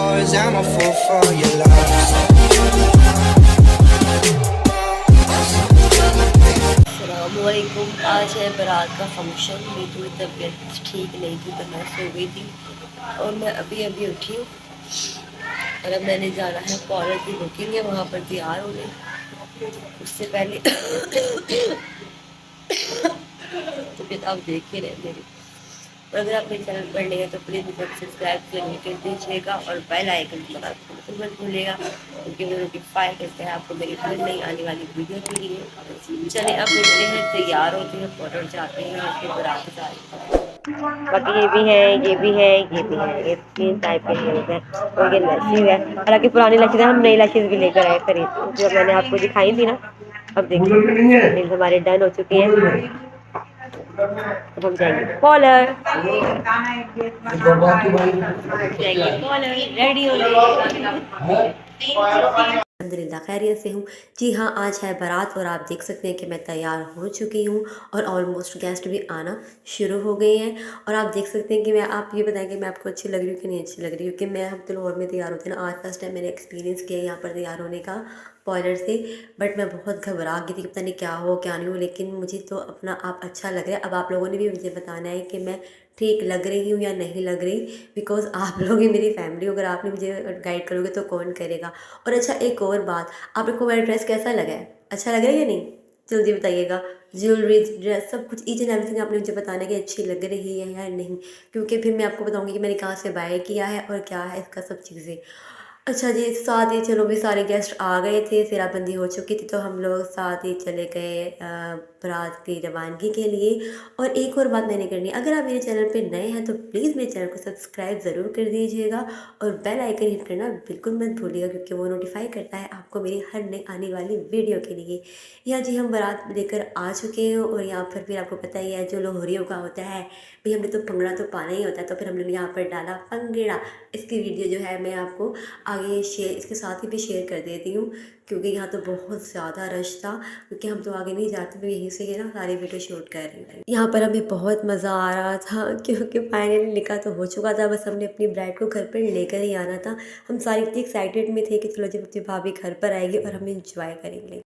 yours, I'm a fool for your love. अस्सलामुअलैकुम। आज है बारात का फंक्शन। मेरी थोड़ी तबीयत ठीक नहीं थी तो मैं सो गई थी और मैं अभी अभी उठी हूँ और अब मैंने जाना है पार्लर की बुकिंग है, वहाँ पर तैयार होने। उससे पहले तबीयत आप देख ही रहे मेरी। और अगर आप मेरे चैनल पर नए हैं तो प्लीज़ मुझे सब्सक्राइब जरूर कर दीजिएगा और बेल आइकन दबाना बिल्कुल मत भूलिएगा, क्योंकि वो नोटिफाई करते हैं आपको मेरी हर नई आने वाली वीडियो के लिए। चले अब मिलते हैं, तैयार होते हैं, पार्लर जाते हैं और फिर बारात जा रहे हैं। बाकी ये भी है, ये भी है, ये भी है, ये 3 टाइप के हेयर्स हैं और ये लैशेज है। हालांकि पुरानी लैशेज हम नई लैशेज भी लेकर आए खरीद, जो मैंने आपको दिखाई थी ना। अब देखिए नेल्स हमारे डन हो चुके हैं, अब हम जाएंगे कॉलर, जाएंगे कॉलर रेडी होने। अल्हम्दुलिल्लाह खैरियत से हूँ। जी हाँ, आज है बारात और आप देख सकते हैं कि मैं तैयार हो चुकी हूँ और ऑलमोस्ट गेस्ट भी आना शुरू हो गए हैं। और आप देख सकते हैं कि मैं, आप ये बताएं कि मैं आपको अच्छी लग रही हूँ कि नहीं अच्छी लग रही हूँ। कि मैं, हम तो लाहौर में तैयार होते हैं ना, आज फर्स्ट टाइम मैंने एक्सपीरियंस किया यहाँ पर तैयार होने का पार्लर से। बट मैं बहुत घबरा गई थी कि पता नहीं क्या हो क्या नहीं हो, लेकिन मुझे तो अपना आप अच्छा लग रहा है। अब आप लोगों ने भी मुझे बताना है कि मैं ठीक लग रही हूँ या नहीं लग रही, बिकॉज आप लोग ही मेरी फैमिली हो। अगर आपने मुझे गाइड करोगे तो कौन करेगा। और अच्छा एक और बात, आप लोग को मेरा ड्रेस कैसा लगा है, अच्छा लग रहा है या नहीं, जल्दी बताइएगा। ज्वेलरी, ड्रेस, सब कुछ ईच एंड एवरीथिंग आपने मुझे बताना है कि अच्छी लग रही है या नहीं, क्योंकि फिर मैं आपको बताऊंगी कि मैंने कहाँ से बाय किया है और क्या है इसका सब चीज़ें। अच्छा जी, साथ ही चलो भी सारे गेस्ट आ गए थे, सेराबंदी हो चुकी थी तो हम लोग साथ ही चले गए बारात की रवानगी के लिए। और एक और बात मैंने करनी है, अगर आप मेरे चैनल पे नए हैं तो प्लीज़ मेरे चैनल को सब्सक्राइब ज़रूर कर दीजिएगा और बेल आइकन हिट करना बिल्कुल मत भूलिएगा, क्योंकि वो नोटिफाई करता है आपको मेरी हर नई आने वाली वीडियो के लिए। यहाँ जी हम बारात लेकर आ चुके हैं और यहाँ पर फिर आपको पता ही है जो लोहरियों का होता है भाई, हमने तो भंगड़ा तो पाना ही होता है, तो फिर हमने यहाँ पर डाला भंगड़ा। इसकी वीडियो जो है मैं आपको आगे शेयर, इसके साथ ही भी शेयर कर देती हूँ, क्योंकि यहाँ तो बहुत ज़्यादा रश था, क्योंकि हम तो आगे नहीं जाते, मैं यहीं से ही ना सारी वीडियो शूट कर रही थी। यहाँ पर हमें बहुत मज़ा आ रहा था क्योंकि फाइनली निकाह तो हो चुका था, बस हमने अपनी ब्राइड को घर पर लेकर ही आना था। हम सारी इतनी एक्साइटेड में थे कि चलो जब भाभी घर पर आएगी और हम इंजॉय करेंगे।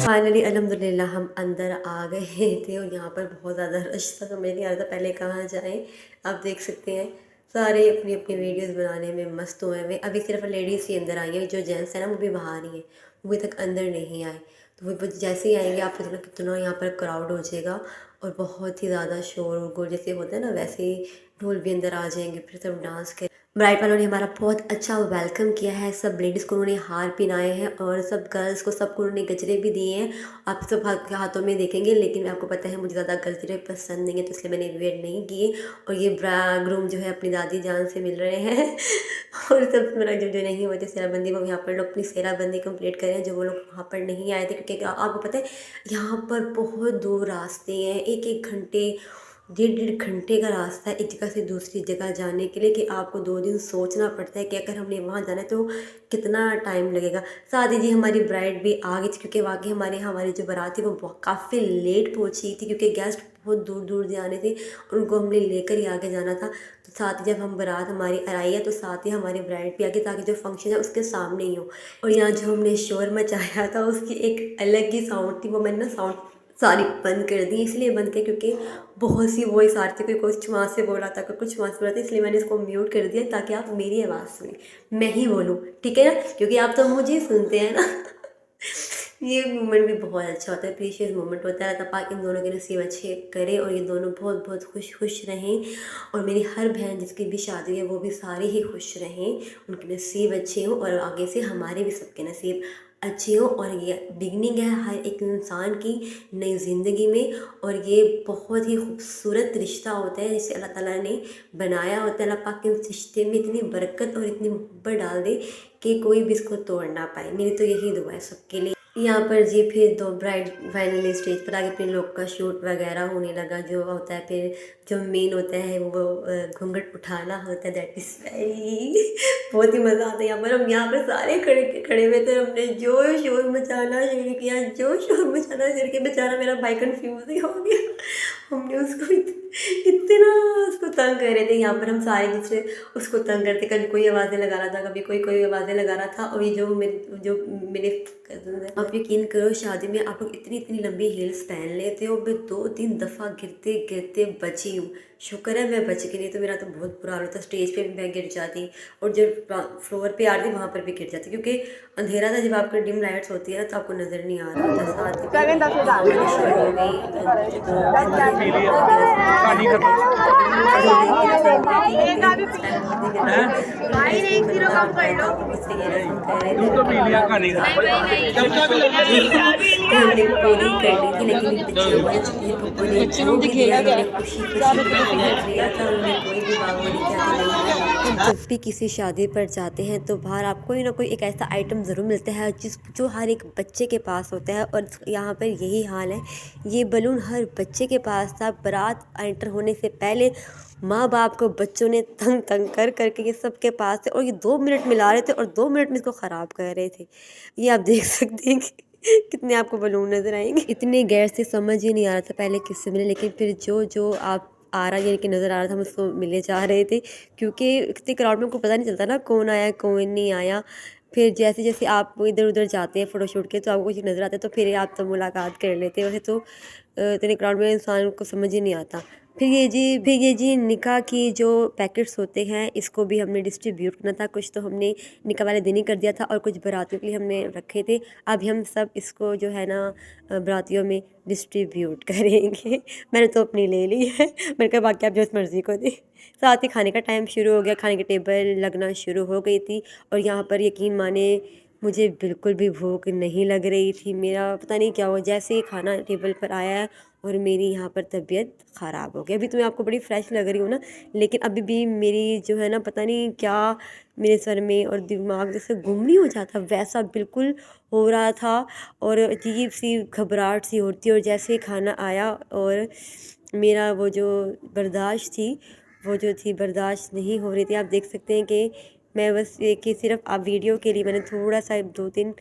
फाइनली अल्हम्दुलिल्लाह हम अंदर आ गए थे और यहाँ पर बहुत ज़्यादा रश था, समझ नहीं आ रहा था पहले कहाँ जाएं। आप देख सकते हैं सारे अपनी अपनी वीडियोस बनाने में मस्त हुए हुए। अभी सिर्फ लेडीज़ ही अंदर आई है, जो जेंट्स है ना वो भी बाहर ही है, वो अभी तक अंदर नहीं आए। तो वो जैसे ही आएंगे आप देखना कितना यहाँ पर क्राउड हो जाएगा और बहुत ही ज़्यादा शोर गुल जैसे होता है ना, वैसे ही ढोल भी अंदर आ जाएंगे, फिर सब डांस कर। ब्राइड वालों ने हमारा बहुत अच्छा वेलकम किया है, सब लेडीज़ को उन्होंने हार पहनाए हैं और सब गर्ल्स को सबको उन्होंने गजरे भी दिए हैं। आप सब हाथों में देखेंगे, लेकिन आपको पता है मुझे ज़्यादा गजरे पसंद नहीं है, तो इसलिए मैंने वेयर नहीं किए। और ये ग्रूम जो है अपनी दादी जान से मिल रहे हैं और सब मेरा जो नहीं हुए थे सेराबंदी, वो यहाँ पर लोग अपनी सेराबंदी कंप्लीट करें, जो वो लोग वहाँ पर नहीं आए थे, क्योंकि आपको पता है यहाँ पर बहुत दूर रास्ते हैं, एक एक घंटे, डेढ़ डेढ़ घंटे का रास्ता है एक जगह से दूसरी जगह जाने के लिए, कि आपको 2 दिन सोचना पड़ता है कि अगर हमने वहाँ जाना है तो कितना टाइम लगेगा। साथ ही जी हमारी ब्राइड भी आ गई थी, क्योंकि वाकई हमारी जो बारात थी वो काफ़ी लेट पहुँची थी, क्योंकि गेस्ट बहुत दूर दूर से आने थे, उनको हमने लेकर ही आगे जाना था। तो साथ ही जब हम बारात हमारी आई है तो साथ ही हमारी ब्राइड भी आ गई, ताकि जो फंक्शन है उसके सामने ही हो। और यहाँ जो हमने शोर मचाया था उसकी एक अलग ही साउंड थी, वो मैंने ना साउंड सारी बंद कर दी। इसलिए बंद की क्योंकि बहुत सी वॉइस आ रही थी, कोई कुछ वहाँ से बोला था, कोई कुछ वहाँ से बोला था, इसलिए मैंने इसको म्यूट कर दिया ताकि आप मेरी आवाज़ सुने, मैं ही बोलूँ, ठीक है ना, क्योंकि आप तो मुझे ही सुनते हैं ना ये मोमेंट भी बहुत अच्छा होता है, प्रीशियस मोमेंट होता है। अल्लाह पाक इन दोनों के नसीब अच्छे करे और ये दोनों बहुत बहुत खुश खुश रहें। और मेरी हर बहन जिसकी भी शादी है वो भी सारे ही खुश रहें, उनके नसीब अच्छे हों और आगे से हमारे भी सबके नसीब अच्छे हों। और ये बिगनिंग है हर एक इंसान की नई ज़िंदगी में, और ये बहुत ही खूबसूरत रिश्ता होता है जिसे अल्लाह ताला ने बनाया होता है। अल्लाह पाक के इस रिश्ते में इतनी बरकत और इतनी मोहब्बत डाल दे कि कोई भी इसको तोड़ ना पाए। मेरी तो यही दुआ है सबके लिए। यहाँ पर जी फिर दो ब्राइड फाइनली स्टेज पर आके फिर लोग का शूट वगैरह होने लगा जो होता है। फिर जो मेन होता है वो घूंघट उठाना होता है, दैट इज़ वेरी बहुत ही मज़ा आता है। हम यहाँ पर सारे खड़े खड़े हुए थे, हमने जो शोर मचाना शुरू किया, जो शोर मचाना शुरू किया, बेचारा मेरा भाई कन्फ्यूज़ ही हो गया। हमने उसको इतना उसको तंग कर रहे थे, यहाँ पर हम सारे दूसरे उसको तंग करते, कभी कोई आवाज़ें लगा रहा था, कभी कोई कोई आवाज़ें लगा रहा था। और ये जो मेरे कज़न है, आप यकीन करो शादी में आप लोग इतनी इतनी लंबी हील्स पहन लेते हो। मैं 2-3 दफ़ा गिरते गिरते बची हूँ, शुक्र है मैं बच गई, नहीं तो मेरा तो बहुत बुरा हाल होता। स्टेज पे भी मैं गिर जाती और जब फ्लोर पे आ रही थी वहाँ पर भी गिर जाती, क्योंकि अंधेरा था। जब आपको डिम लाइट्स होती है ना तो आपको नज़र नहीं आ रहा होता। साथ ही शुरू हो हमने पूरी कर ली थी, लेकिन एक बच्चे को चुकी पप्पू ने जो भी दिया उन्होंने खुशी खुशी लिया था, उन्होंने कोई भी बात नहीं किया कि नहीं। जब भी किसी शादी पर जाते हैं तो बाहर आपको कोई ना कोई एक ऐसा आइटम ज़रूर मिलता है जो हर एक बच्चे के पास होता है, और यहाँ पर यही हाल है। ये बलून हर बच्चे के पास था। बारात एंटर होने से पहले माँ बाप को बच्चों ने तंग तंग कर करके ये सबके पास थे, और ये 2 मिनट में ला रहे थे और 2 मिनट में इसको ख़राब कर रहे थे। ये आप देख सकते हैं कि कितने आपको बलून नज़र आएंगे। इतने गैर से समझ ही नहीं आ रहा था पहले किससे मिले, लेकिन फिर जो आप आ रहा यानी कि नज़र आ रहा था, हम उसको मिले जा रहे थे, क्योंकि इतने क्राउड में को पता नहीं चलता ना कौन आया कौन नहीं आया। फिर जैसे जैसे आप इधर उधर जाते हैं फ़ोटोशूट के तो आपको कुछ नज़र आता है, तो फिर आप तो मुलाकात कर लेते हैं। वैसे तो इतने क्राउड में इंसान को समझ ही नहीं आता। फिर ये जी निकाह की जो पैकेट्स होते हैं इसको भी हमने डिस्ट्रीब्यूट करना था। कुछ तो हमने निकाह वाले दिन ही कर दिया था और कुछ बारातियों के लिए हमने रखे थे। अभी हम सब इसको जो है ना बारातियों में डिस्ट्रीब्यूट करेंगे। मैंने तो अपनी ले ली है, मैंने कहा बाकी आप जो इस मर्ज़ी को दी। साथ ही खाने का टाइम शुरू हो गया, खाने की टेबल लगना शुरू हो गई थी। और यहाँ पर यकीन माने मुझे बिल्कुल भी भूख नहीं लग रही थी। मेरा पता नहीं क्या हुआ, जैसे ही खाना टेबल पर आया है और मेरी यहाँ पर तबीयत ख़राब हो गई। अभी तो मैं आपको बड़ी फ्रेश लग रही हूँ ना, लेकिन अभी भी मेरी जो है ना पता नहीं क्या मेरे सर में और दिमाग जैसे गुम नहीं हो जाता वैसा बिल्कुल हो रहा था, और अजीब सी घबराहट सी होती। और जैसे ही खाना आया और मेरा वो जो बर्दाश्त थी वो जो थी बर्दाश्त नहीं हो रही थी। आप देख सकते हैं कि मैं बस ये कि सिर्फ आप वीडियो के लिए मैंने थोड़ा सा 2-3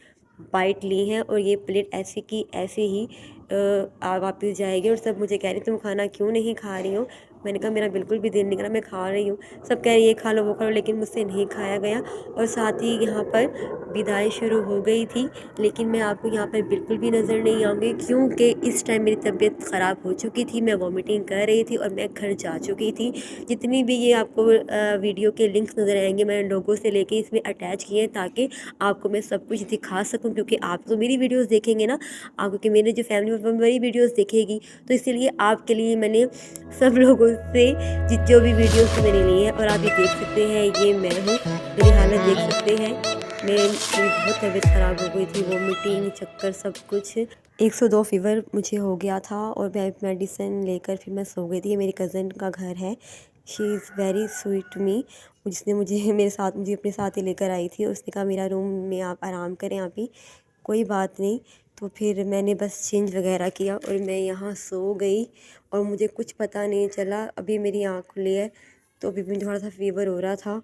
बाइट ली हैं, और ये प्लेट ऐसे की ऐसे ही वापस जाएगी। और सब मुझे कह रही तुम खाना क्यों नहीं खा रही हो। मैंने कहा मेरा बिल्कुल भी दिल नहीं करा, मैं खा रही हूँ। सब कह रही ये खा लो वो खा लो, लेकिन मुझसे नहीं खाया गया। और साथ ही यहाँ पर विदाई शुरू हो गई थी, लेकिन मैं आपको यहाँ पर बिल्कुल भी नज़र नहीं आऊँगी, क्योंकि इस टाइम मेरी तबीयत ख़राब हो चुकी थी, मैं वॉमिटिंग कर रही थी और मैं घर जा चुकी थी। जितनी भी ये आपको वीडियो के लिंक्स नज़र आएंगे मैंने लोगों से लेके इसमें अटैच किए हैं, ताकि आपको मैं सब कुछ दिखा सकूं, क्योंकि आप तो मेरी वीडियोस देखेंगे ना, आप क्योंकि मेरे जो फैमिली मेरी वीडियोस देखेगी, तो इसलिए आपके लिए मैंने सब लोगों से जो भी वीडियोस मैंने ली है। और आप ये देख सकते हैं ये मैं हूँ, मेरी हालत देख सकते हैं। मेरी बहुत तबीयत ख़राब हो गई थी, वोमिटिंग चक्कर सब कुछ। 102 फ़ीवर मुझे हो गया था और मैं मेडिसिन लेकर फिर मैं सो गई थी। ये मेरी कज़न का घर है, she is very sweet to me, जिसने मुझे मुझे अपने साथ ही लेकर आई थी। उसने कहा मेरा रूम में आप आराम करें, आप ही कोई बात नहीं। तो फिर मैंने बस चेंज वगैरह किया और मैं यहाँ सो गई, और मुझे कुछ पता नहीं चला। अभी मेरी आँख खुली है तो अभी मुझे थोड़ा सा फ़ीवर हो रहा था,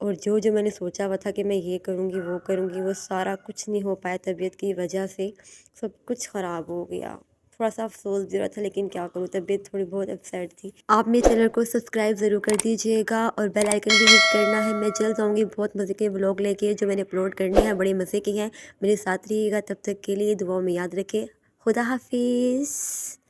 और जो मैंने सोचा हुआ था कि मैं ये करूँगी वो करूँगी, वो सारा कुछ नहीं हो पाया। तबीयत की वजह से सब कुछ ख़राब हो गया। थोड़ा सा अफसोस भी रहा था, लेकिन क्या करूँ, तबीयत थोड़ी बहुत अपसेट थी। आप मेरे चैनल को सब्सक्राइब ज़रूर कर दीजिएगा और बेल आइकन भी हिट करना है। मैं जल्द आऊँगी बहुत मज़े के व्लॉग लेके, जो मैंने अपलोड करने हैं बड़े मज़े के हैं। मेरे साथ रहिएगा, तब तक के लिए दुआओं में याद रखें। खुदा हाफिज़।